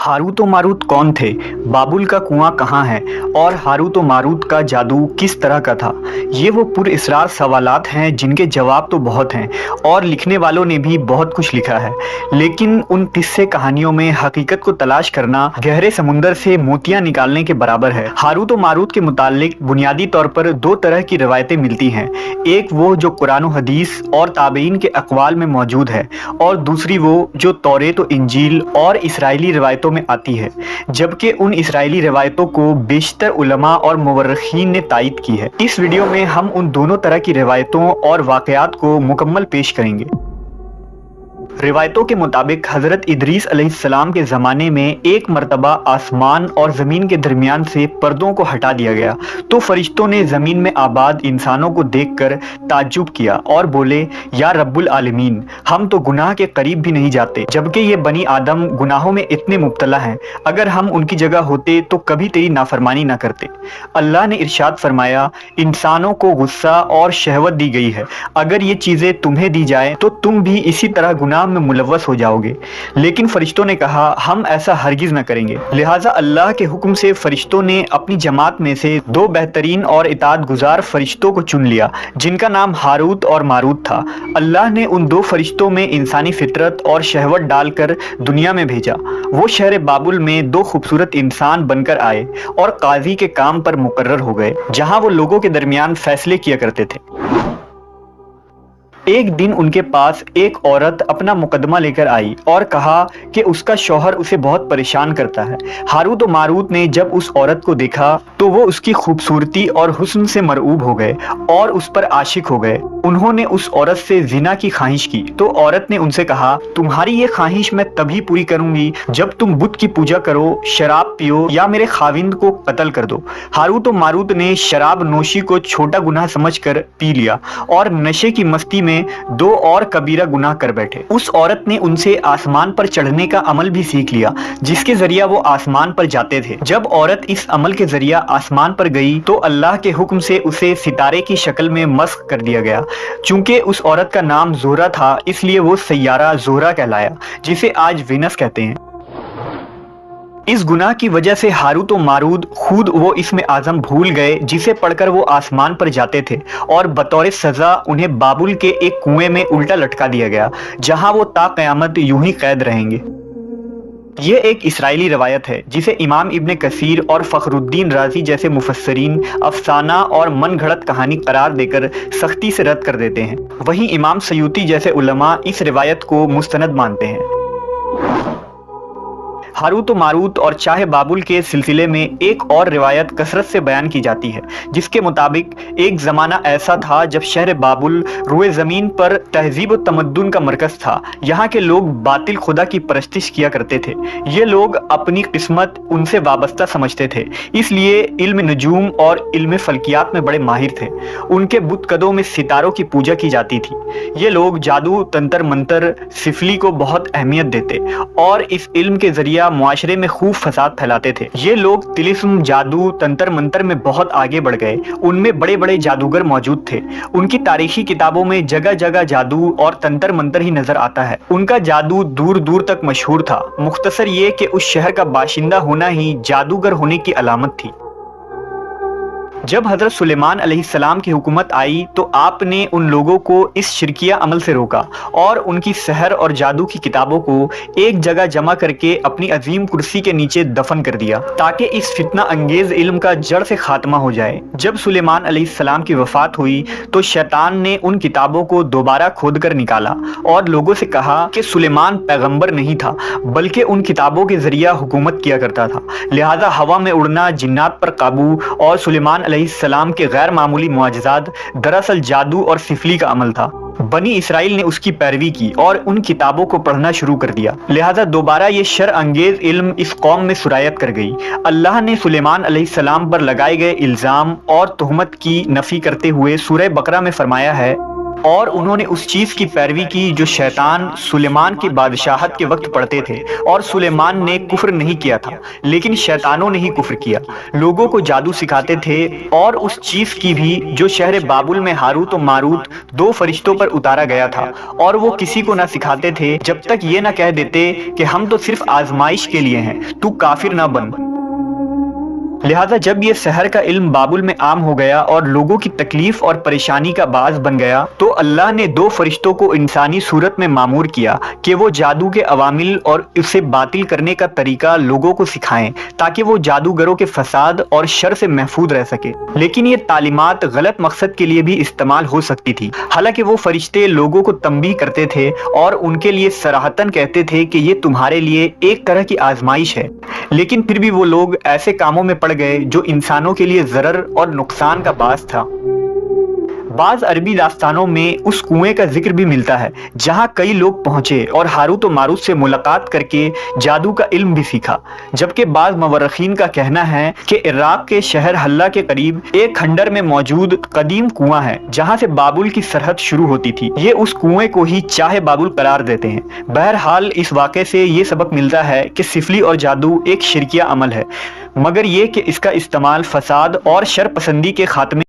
Harut और Marut कौन थे, बाबुल का कुआं कहाँ है और हारूत और मारूत का जादू किस तरह का था। ये वो पुरअसरार सवालात हैं जिनके जवाब तो बहुत हैं और लिखने वालों ने भी बहुत कुछ लिखा है, लेकिन उन किस्से कहानियों में हकीकत को तलाश करना गहरे समुंदर से मोतियां निकालने के बराबर है। हारूत और मारूत के मुतालिक बुनियादी तौर पर दो तरह की रवायतें मिलती हैं, एक वो जो कुरान और हदीस और ताबईन के अक़वाल में मौजूद है और दूसरी वो जो तौरेत और इंजील और इसराइली रवायतों में आती है, जबकि उन इसराइली रवायतों को बेशतर उलमा और मुवर्रिखीन ने तायद की है। इस वीडियो में हम उन दोनों तरह की रवायतों और वाक़यात को मुकम्मल पेश करेंगे। रिवायतों के मुताबिक हज़रत इदरीस अलैहिस्सलाम के ज़माने में एक मरतबा आसमान और ज़मीन के दरमियान से पर्दों को हटा दिया गया तो फरिश्तों ने ज़मीन में आबाद इंसानों को देखकर ताज्जुब किया और बोले, या रब्बुल आलमीन, हम तो गुनाह के करीब भी नहीं जाते, जबकि ये बनी आदम गुनाहों में इतने मुब्तला हैं। अगर हम उनकी जगह होते तो कभी तेरी नाफरमानी ना करते। अल्लाह ने इरशाद फरमाया, इंसानों को गुस्सा और शहवत दी गई है, अगर ये चीज़ें तुम्हें दी जाए तो तुम भी इसी तरह गुनाह में मुलव्वस हो जाओगे। लेकिन फरिश्तों ने कहा, हम ऐसा हरगिज न करेंगे। लिहाजा अल्लाह के हुक्म से फरिश्तों ने अपनी जमात में से दो बेहतरीन और इताअत गुजार फरिश्तों को चुन लिया, जिनका नाम हारूत और मारूत था। अल्लाह ने उन दो फरिश्तों में इंसानी फितरत और शहवत डालकर दुनिया में भेजा। वो शहर बाबुल में दो खूबसूरत इंसान बनकर आए और काजी के काम पर मुकर्रर हो गए, जहां वो लोगों के दरमियान फैसले किया करते थे। एक दिन उनके पास एक औरत अपना मुकदमा लेकर आई और कहा कि उसका शौहर उसे बहुत परेशान करता है। हारूत और मारूत ने जब उस औरत को देखा तो वो उसकी खूबसूरती और हुस्न से मरऊब हो गए और उस पर आशिक हो गए। उन्होंने उस औरत से जिना की ख्वाहिश की तो औरत ने उनसे कहा, तुम्हारी ये ख्वाहिश मैं तभी पूरी करूंगी जब तुम बुत की पूजा करो, शराब पियो या मेरे खाविंद को कत्ल कर दो। हारूत और मारूत ने शराब नोशी को छोटा गुनाह समझकर पी लिया और नशे की मस्ती में दो और कबीरा गुनाह कर बैठे। उस औरत ने उनसे आसमान पर चढ़ने का अमल भी सीख लिया, जिसके जरिया वो आसमान पर जाते थे। जब औरत इस अमल के जरिया आसमान पर गई तो अल्लाह के हुक्म से उसे सितारे की शक्ल में मस्ख कर दिया गया। चूंकि उस औरत का नाम जोहरा था, इसलिए वो सैयारा जोहरा कहलाया, जिसे आज वीनस कहते हैं। इस गुनाह की वजह से हारूत और मारूत खुद वो इसमें आज़म भूल गए जिसे पढ़कर वो आसमान पर जाते थे और बतौर सज़ा उन्हें बाबुल के एक कुएं में उल्टा लटका दिया गया, जहां वो ता क़यामत यूं ही कैद रहेंगे। ये एक इसराइली रवायत है जिसे इमाम इब्न कसीर और फ़खरुद्दीन राज़ी जैसे मुफस्सिरीन अफसाना और मन घड़त कहानी करार देकर सख्ती से रद्द कर देते हैं। वहीं इमाम सयूती जैसे उलमा इस रिवायत को मुस्तनद मानते हैं। हारूत और मारूत और चाहे बाबुल के सिलसिले में एक और रिवायत कसरत से बयान की जाती है, जिसके मुताबिक एक ज़माना ऐसा था जब शहर बाबुल रुए ज़मीन पर तहजीब व तमद्दुन का मरकज़ था। यहाँ के लोग बातिल खुदा की परस्तिश किया करते थे। ये लोग अपनी किस्मत उनसे वाबस्ता समझते थे, इसलिए इल्म नजूम और इल्म फल्कियात में बड़े माहिर थे। उनके बुतकदों में सितारों की पूजा की जाती थी। ये लोग जादू, तंत्र मंत्र, सिफली को बहुत अहमियत देते और इस इल्म के जरिए मुआशरे में खूब फसाद फैलाते थे। ये लोग तिलिस्म, जादू, तंत्र मंत्र में बहुत आगे बढ़ गए। उनमें बड़े बड़े जादूगर मौजूद थे। उनकी तारीखी किताबों में जगह जगह जादू और तंत्र मंत्र ही नजर आता है। उनका जादू दूर दूर तक मशहूर था। मुख्तसर ये कि उस शहर का बाशिंदा होना ही जादूगर होने की अलामत थी। जब हज़रत सुलेमान अलैहिस्सलाम की हुकूमत आई तो आपने उन लोगों को इस शिरकिया अमल से रोका और उनकी सहर और जादू की किताबों को एक जगह जमा करके अपनी अजीम कुर्सी के नीचे दफन कर दिया, ताकि इस फितना अंगेज इल्म का जड़ से खात्मा हो जाए। जब सुलेमान अलैहिस्सलाम की वफात हुई तो शैतान ने उन किताबों को दोबारा खोद कर निकाला और लोगों से कहा कि सुलेमान पैगंबर नहीं था, बल्कि उन किताबों के जरिया हुकूमत किया करता था। लिहाजा हवा में उड़ना, जिन्नात पर काबू और सुलेमान अलैहिस्सलाम के गैर मामूली मुआजिज़ात दरअसल जादू और सिफली का अमल था। बनी इसराइल ने उसकी पैरवी की और उन किताबों को पढ़ना शुरू कर दिया। लिहाजा दोबारा ये शर अंगेज इल्म इस कौम में सुरायत कर गई। अल्लाह ने सुलेमान अलैहिस्सलाम पर लगाए गए इल्ज़ाम और तुहमत की नफी करते हुए सूरह बकरा में फरमाया है, اور انہوں نے اس چیز کی پیروی کی جو شیطان سلیمان کی بادشاہت کے وقت پڑھتے تھے، اور سلیمان نے کفر نہیں کیا تھا لیکن شیطانوں نے ہی کفر کیا۔ لوگوں کو جادو سکھاتے تھے، اور اس چیز کی بھی جو شہر بابل میں ہاروت و ماروت دو فرشتوں پر اتارا گیا تھا، اور وہ کسی کو نہ سکھاتے تھے جب تک یہ نہ کہہ دیتے کہ ہم تو صرف آزمائش کے لیے ہیں، تو کافر نہ بن۔ لہذا جب یہ سحر کا علم بابل میں عام ہو گیا اور لوگوں کی تکلیف اور پریشانی کا باعث بن گیا، تو اللہ نے دو فرشتوں کو انسانی صورت میں مامور کیا کہ وہ جادو کے عوامل اور اسے باطل کرنے کا طریقہ لوگوں کو سکھائیں تاکہ وہ جادوگروں کے فساد اور شر سے محفوظ رہ سکے۔ لیکن یہ تعلیمات غلط مقصد کے لیے بھی استعمال ہو سکتی تھی۔ حالانکہ وہ فرشتے لوگوں کو تنبیہ کرتے تھے اور ان کے لیے صراحتاً کہتے تھے کہ یہ تمہارے لیے ایک طرح کی آزمائش ہے، لیکن پھر بھی وہ لوگ ایسے کاموں میں پڑ گئے جو انسانوں کے لیے ضرر اور نقصان کا باعث تھا۔ بعض عربی داستانوں میں اس کنویں کا ذکر بھی ملتا ہے جہاں کئی لوگ پہنچے اور ہاروت و ماروت سے ملاقات کر کے جادو کا علم بھی سیکھا، جبکہ بعض مورخین کا کہنا ہے کہ عراق کے شہر حلہ کے قریب ایک کھنڈر میں موجود قدیم کنواں ہے جہاں سے بابل کی سرحد شروع ہوتی تھی۔ یہ اس کنویں کو ہی چاہے بابل قرار دیتے ہیں۔ بہرحال اس واقعے سے یہ سبق ملتا ہے کہ سفلی اور جادو ایک شرکیہ عمل ہے، مگر یہ کہ اس کا استعمال فساد اور شر پسندی کے خاتمے